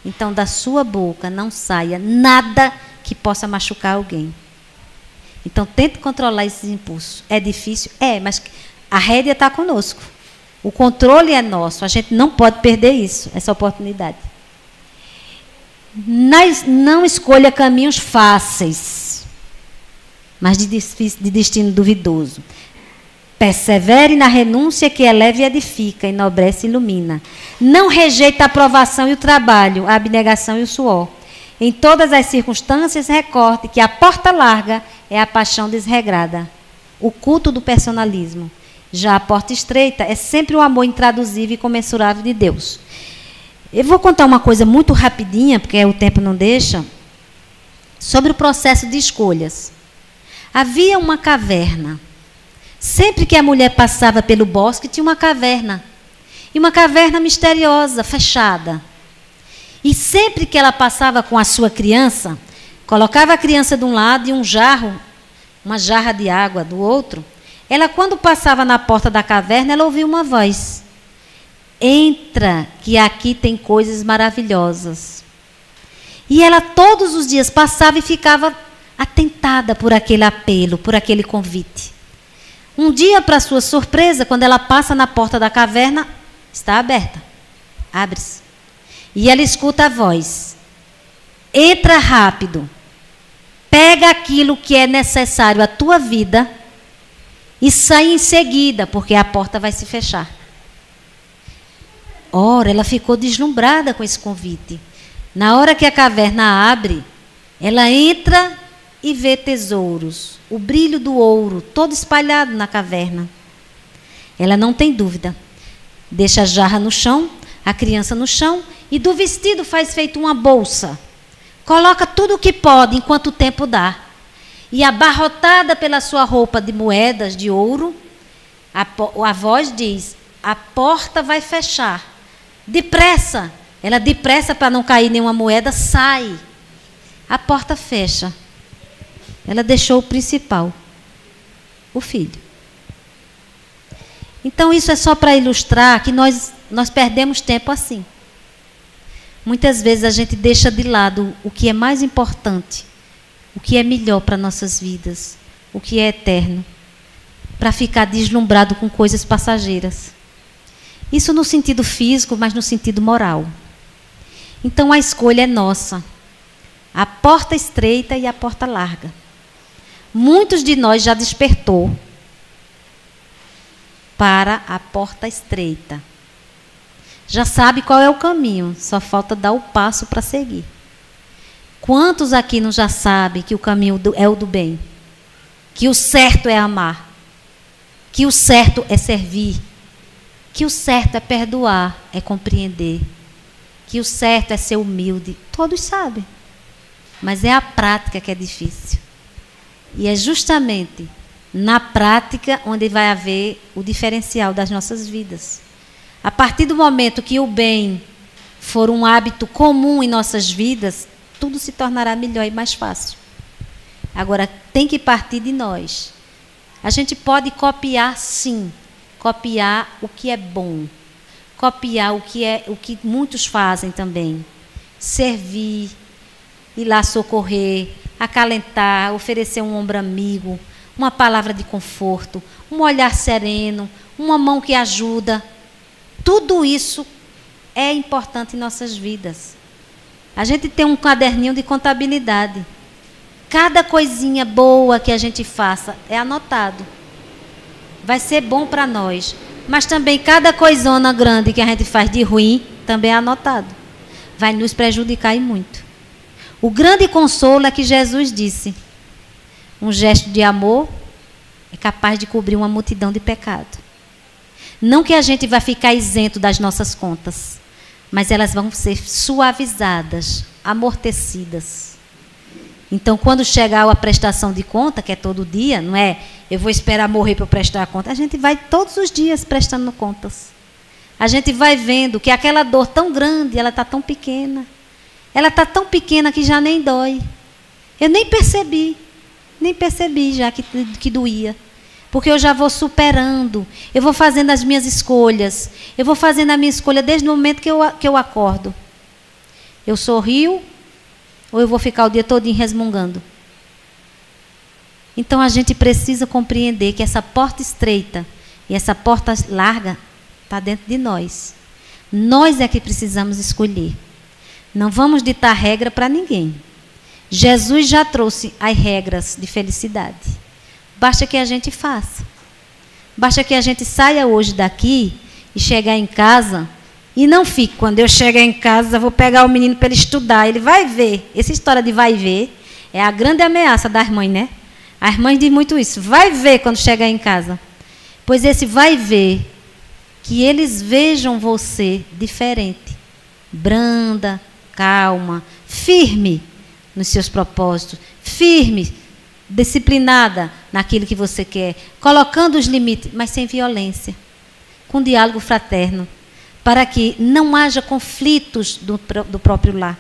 Então, da sua boca não saia nada que possa machucar alguém. Então, tente controlar esses impulsos. É difícil? É, mas a rédea está conosco. O controle é nosso. A gente não pode perder isso, essa oportunidade. Não escolha caminhos fáceis, mas de destino duvidoso. Persevere na renúncia que eleva e edifica, enobrece e ilumina. Não rejeite a aprovação e o trabalho, a abnegação e o suor. Em todas as circunstâncias, recorde que a porta larga é a paixão desregrada, o culto do personalismo. Já a porta estreita é sempre o amor intraduzível e comensurável de Deus. Eu vou contar uma coisa muito rapidinha, porque o tempo não deixa, sobre o processo de escolhas. Havia uma caverna. Sempre que a mulher passava pelo bosque, tinha uma caverna. E uma caverna misteriosa, fechada. E sempre que ela passava com a sua criança, colocava a criança de um lado e um jarro, uma jarra de água do outro, ela, quando passava na porta da caverna, ela ouvia uma voz. Entra, que aqui tem coisas maravilhosas. E ela todos os dias passava e ficava atentada por aquele apelo, por aquele convite. Um dia, para sua surpresa, quando ela passa na porta da caverna, está aberta. Abre-se. E ela escuta a voz. Entra rápido. Pega aquilo que é necessário à tua vida e sai em seguida, porque a porta vai se fechar. Ora, ela ficou deslumbrada com esse convite. Na hora que a caverna abre, ela entra e vê tesouros, o brilho do ouro, todo espalhado na caverna. Ela não tem dúvida. Deixa a jarra no chão, a criança no chão, e do vestido faz feito uma bolsa. Coloca tudo o que pode, enquanto o tempo dá. E abarrotada pela sua roupa de moedas de ouro, a voz diz, a porta vai fechar. Depressa. Ela depressa, para não cair nenhuma moeda, sai. A porta fecha. Ela deixou o principal, o filho. Então, isso é só para ilustrar que nós perdemos tempo assim. Muitas vezes a gente deixa de lado o que é mais importante, o que é melhor para nossas vidas, o que é eterno, para ficar deslumbrado com coisas passageiras. Isso no sentido físico, mas no sentido moral. Então, a escolha é nossa. A porta estreita e a porta larga. Muitos de nós já despertou para a porta estreita. Já sabe qual é o caminho, só falta dar o passo para seguir. Quantos aqui não já sabem que o caminho é o do bem? Que o certo é amar? Que o certo é servir? Que o certo é perdoar, é compreender? Que o certo é ser humilde? Todos sabem. Mas é a prática que é difícil. E é justamente na prática onde vai haver o diferencial das nossas vidas. A partir do momento que o bem for um hábito comum em nossas vidas, tudo se tornará melhor e mais fácil. Agora, tem que partir de nós. A gente pode copiar, sim. Copiar o que é bom. Copiar o que muitos fazem também. Servir, ir lá socorrer, acalentar, oferecer um ombro amigo, uma palavra de conforto, um olhar sereno, uma mão que ajuda. Tudo isso é importante em nossas vidas. A gente tem um caderninho de contabilidade. Cada coisinha boa que a gente faça é anotado. Vai ser bom para nós. Mas também cada coisona grande que a gente faz de ruim também é anotado. Vai nos prejudicar e muito. O grande consolo é que Jesus disse: um gesto de amor é capaz de cobrir uma multidão de pecado. Não que a gente vai ficar isento das nossas contas, mas elas vão ser suavizadas, amortecidas. Então, quando chegar a prestação de conta, que é todo dia, não é eu vou esperar morrer para eu prestar a conta, a gente vai todos os dias prestando contas. A gente vai vendo que aquela dor tão grande, ela está tão pequena. Ela está tão pequena que já nem dói. Eu nem percebi já que doía. Porque eu já vou superando, eu vou fazendo as minhas escolhas. Eu vou fazendo a minha escolha desde o momento que eu acordo. Eu sorrio ou eu vou ficar o dia todo resmungando? Então a gente precisa compreender que essa porta estreita e essa porta larga está dentro de nós. Nós é que precisamos escolher. Não vamos ditar regra para ninguém. Jesus já trouxe as regras de felicidade. Basta que a gente faça. Basta que a gente saia hoje daqui e chegar em casa e não fique. Quando eu chegar em casa, vou pegar o menino para ele estudar. Ele vai ver. Essa história de vai ver é a grande ameaça das mães, né? As mães dizem muito isso. Vai ver quando chegar em casa. Pois esse vai ver, que eles vejam você diferente. Branda, calma, firme nos seus propósitos. Firme, disciplinada naquilo que você quer, colocando os limites, mas sem violência, com diálogo fraterno, para que não haja conflitos do próprio lar.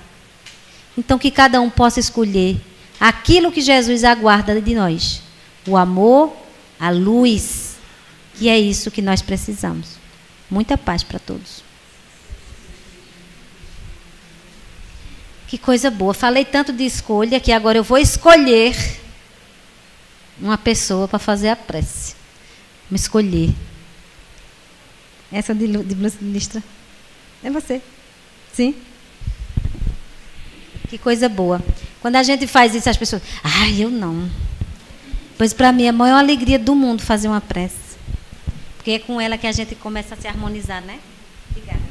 Então, que cada um possa escolher aquilo que Jesus aguarda de nós, o amor, a luz, que é isso que nós precisamos. Muita paz para todos. Que coisa boa. Falei tanto de escolha que agora eu vou escolher uma pessoa para fazer a prece. Vamos escolher. Essa de blusa de listra. É você. Sim? Que coisa boa. Quando a gente faz isso, as pessoas... Ai, eu não. Pois para mim é a maior alegria do mundo fazer uma prece. Porque é com ela que a gente começa a se harmonizar, né? Obrigada.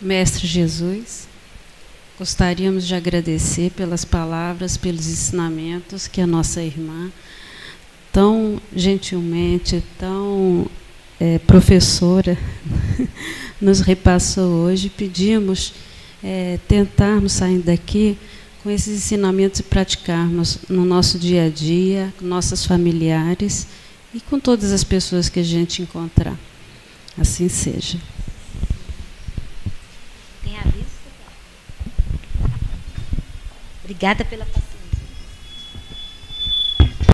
Mestre Jesus, gostaríamos de agradecer pelas palavras, pelos ensinamentos que a nossa irmã tão gentilmente, tão professora nos repassou hoje. Pedimos tentarmos sair daqui com esses ensinamentos e praticarmos no nosso dia a dia, com nossos familiares e com todas as pessoas que a gente encontrar. Assim seja. Obrigada pela paciência.